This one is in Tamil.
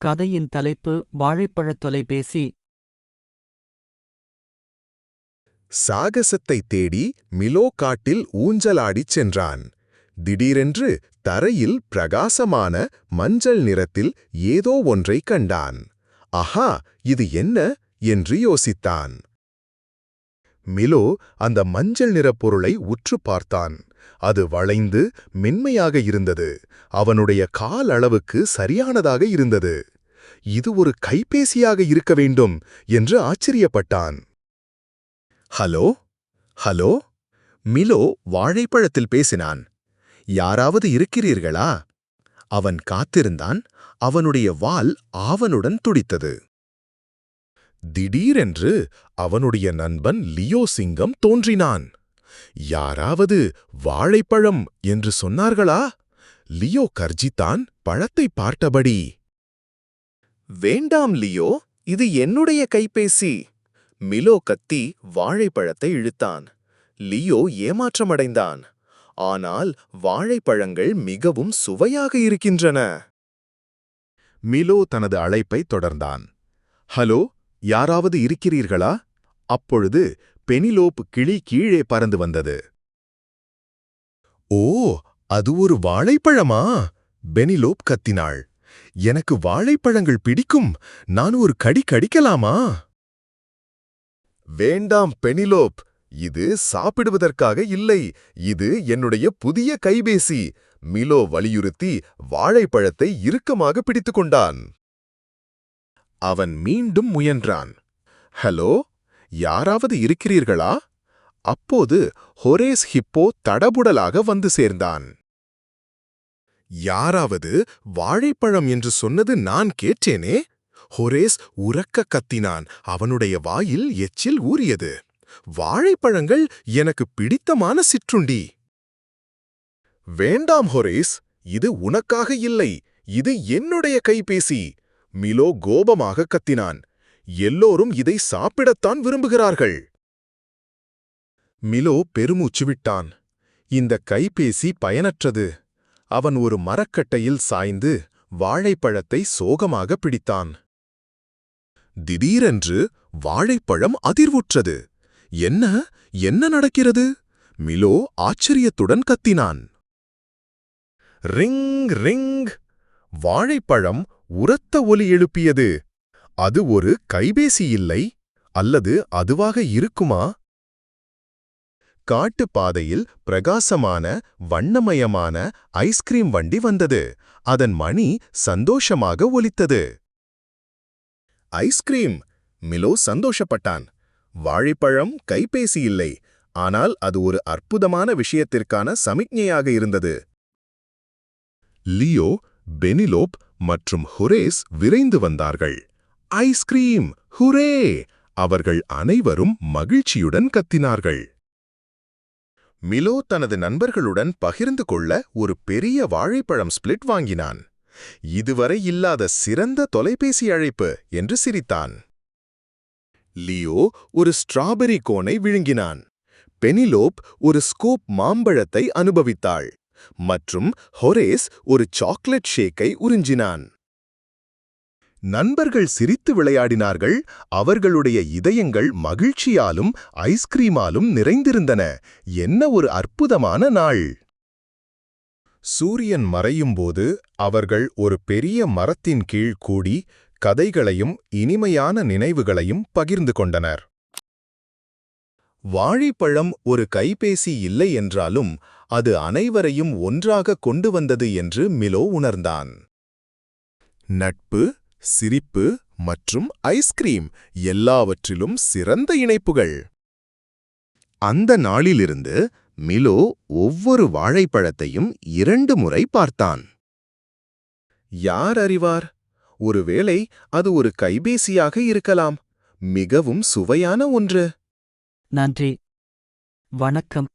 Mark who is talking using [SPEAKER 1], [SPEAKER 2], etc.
[SPEAKER 1] கதையின் தலைப்பு வாழைப்பழத் தொலைபேசி.
[SPEAKER 2] சாகசத்தை தேடி மிலோ காட்டில் ஊஞ்சலாடிச் சென்றான். திடீரென்று தரையில் பிரகாசமான மஞ்சள் நிறத்தில் ஏதோ ஒன்றைக் கண்டான். ஆஹா, இது என்ன என்று யோசித்தான். மிலோ அந்த மஞ்சள் நிறப் பொருளை உற்று பார்த்தான். அது வளைந்து மென்மையாக இருந்தது. அவனுடைய கால் அளவுக்கு சரியானதாக இருந்தது. இது ஒரு கைபேசியாக இருக்க வேண்டும் என்று ஆச்சரியப்பட்டான். ஹலோ ஹலோ, மிலோ வாழைப்பழத்தில் பேசினான். யாராவது இருக்கிறீர்களா? அவன் காத்திருந்தான். அவனுடைய வால் ஆவலுடன் துடித்தது. திடீரென்று அவனுடைய நண்பன் லியோ சிங்கம் தோன்றினான். யாராவது வாழைப்பழம் என்று சொன்னார்களா? லியோ கர்ஜித்தான் பழத்தை பார்த்தபடி. வேண்டாம் லியோ, இது என்னுடைய கைபேசி. மிலோ கத்தி வாழைப்பழத்தை இழுத்தான். லியோ ஏமாற்றமடைந்தான். ஆனால் வாழைப்பழங்கள் மிகவும் சுவையாக இருக்கின்றன. மிலோ தனது அழைப்பை தொடர்ந்தான். ஹலோ, யாராவது இருக்கிறீர்களா? அப்பொழுது பெனிலோப் கிளி கீழே பறந்து வந்தது. ஓ, அது ஒரு வாழைப்பழமா? பெனிலோப் கத்தினாள். எனக்கு வாழைப்பழங்கள் பிடிக்கும். நான் ஒரு கடி கடிக்கலாமா? வேண்டாம் பெனிலோப், இது சாப்பிடுவதற்காக இல்லை. இது என்னுடைய புதிய கைபேசி. மிலோ வலியுறுத்தி வாழைப்பழத்தை இறுக்கமாக பிடித்துக்கொண்டான். அவன் மீண்டும் முயன்றான். ஹலோ, யாராவது இருக்கிறீர்களா? அப்போது ஹொரேஸ் ஹிப்போ தடபுடலாக வந்து சேர்ந்தான். யாராவது வாழைப்பழம் என்று சொன்னது நான் கேட்டேனே. ஹொரேஸ் உரக்க கத்தினான். அவனுடைய வாயில் எச்சில் ஊறியது. வாழைப்பழங்கள் எனக்கு பிடித்தமான சிற்றுண்டி. வேண்டாம் ஹொரேஸ், இது உனக்காக இல்லை. இது என்னுடைய கைபேசி. மிலோ கோபமாக கத்தினான். எல்லோரும் இதை சாப்பிடத்தான் விரும்புகிறார்கள். மிலோ பெருமூச்சு விட்டான். இந்த கைபேசி பயனற்றது. அவன் ஒரு மரக்கட்டையில் சாய்ந்து வாழைப்பழத்தை சோகமாக பிடித்தான். திடீரென்று வாழைப்பழம் அதிர்வுற்றது. என்ன என்ன நடக்கிறது? மிலோ ஆச்சரியத்துடன் கத்தினான். Ring ring! வாழைப்பழம் உரத்த ஒலி எழுப்பியது. அது ஒரு கைபேசி இல்லை. அல்லது அதுவாக இருக்குமா? காட்டுப்பாதையில் பிரகாசமான வண்ணமயமான ஐஸ்கிரீம் வண்டி வந்தது. அதன் மணி சந்தோஷமாக ஒலித்தது. ஐஸ்கிரீம்! மிலோ சந்தோஷப்பட்டான். வாழைப்பழம் கைபேசி இல்லை. ஆனால் அது ஒரு அற்புதமான விஷயத்திற்கான சமிக்ஞையாக இருந்தது. லியோ, பெனிலோப் மற்றும் ஹொரேஸ் விரைந்து வந்தார்கள். ஐஸ்கிரீம்! ஹுரே! அவர்கள் அனைவரும் மகிழ்ச்சியுடன் கத்தினார்கள். மிலோ தனது நண்பர்களுடன் பகிர்ந்து கொள்ள ஒரு பெரிய வாழைப்பழம் ஸ்பிளிட் வாங்கினான். இதுவரை இல்லாத சிறந்த தொலைபேசி அழைப்பு என்று சிரித்தான். லியோ ஒரு ஸ்ட்ராபெரி கோனை விழுங்கினான். பெனிலோப் ஒரு ஸ்கூப் மாம்பழத்தை அனுபவித்தாள். மற்றும் ஹொரேஸ் ஒரு சாக்லேட் ஷேக்கை உறிஞ்சினான். நண்பர்கள் சிரித்து விளையாடினார்கள். அவர்களுடைய இதயங்கள் மகிழ்ச்சியாலும் ஐஸ்கிரீமாலும் நிறைந்திருந்தன. என்ன ஒரு அற்புதமான நாள்! சூரியன் மறையும்போது அவர்கள் ஒரு பெரிய மரத்தின் கீழ் கூடி கதைகளையும் இனிமையான நினைவுகளையும் பகிர்ந்து கொண்டனர். வாழைப்பழம் ஒரு கைபேசி இல்லை என்றாலும் அது அனைவரையும் ஒன்றாக கொண்டு வந்தது என்று மிலோ உணர்ந்தான். நட்பு, சிரிப்பு மற்றும் ஐஸ்கிரீம் எல்லாவற்றிலும் சிறந்த இணைப்புகள். அந்த நாளிலிருந்து மிலோ ஒவ்வொரு வாழைப்பழத்தையும் 2 முறை பார்த்தான். யார் அறிவார், ஒருவேளை அது ஒரு கைபேசியாக இருக்கலாம். மிகவும் சுவையான ஒன்று.
[SPEAKER 1] நன்றி. வணக்கம்.